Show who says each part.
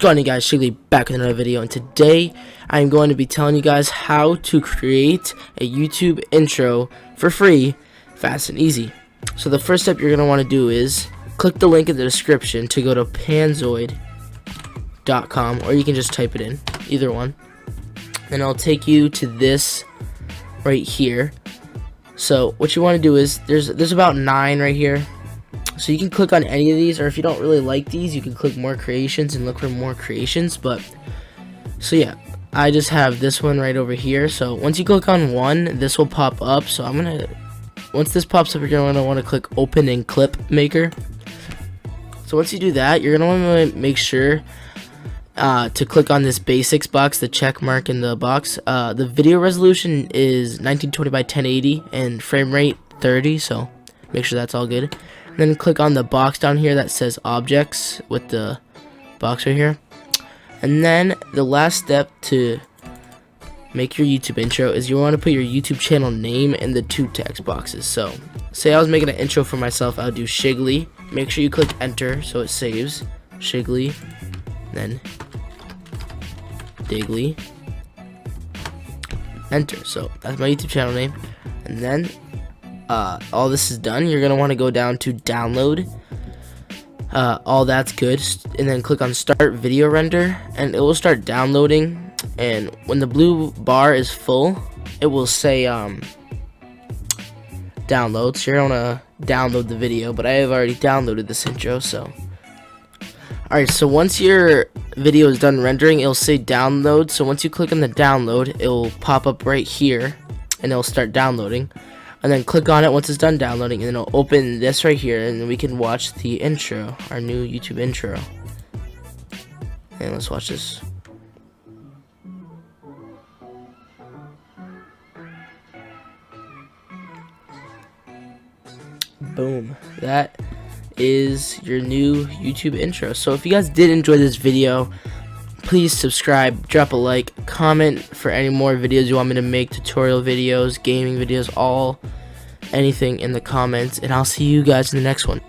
Speaker 1: going on, guys? Shigley back with another video, and today I'm going to be telling you guys how to create a YouTube intro for free, fast and easy. So the first step you're going to want to do is click the link in the description to go to panzoid.com, or you can just type it in, either one, and it'll take you to this right here. So what you want to do is there's about 9 right here. So you can click on any of these, or if you don't really like these, you can click more creations and look for more creations. But so yeah, I just have this one right over here. So once you click on one, this will pop up. So once this pops up, you're gonna want to click open in clip maker. So once you do that, you're gonna want to make sure to click on this basics box, the check mark in the box. The video resolution is 1920 by 1080 and frame rate 30, so make sure that's all good. And then click on the box down here that says objects with the box right here. And then the last step to make your YouTube intro is you want to put your YouTube channel name in the 2 text boxes. So say I was making an intro for myself, I would do Shigley. Make sure you click enter so it saves Shigley, then Digley, enter. So that's my YouTube channel name. And then all this is done, you're gonna want to go down to download. All that's good, and then click on start video render, and it will start downloading. And when the blue bar is full, it will say download. So you're gonna download the video, but I have already downloaded this intro. So alright, so once your video is done rendering, it'll say download. So once you click on the download, it will pop up right here and it'll start downloading. And then click on it once it's done downloading, and then it'll open this right here, and we can watch the intro, our new YouTube intro. And let's watch this. Boom. That is your new YouTube intro. So if you guys did enjoy this video, please subscribe, drop a like, comment for any more videos you want me to make, tutorial videos, gaming videos, anything in the comments, and I'll see you guys in the next one.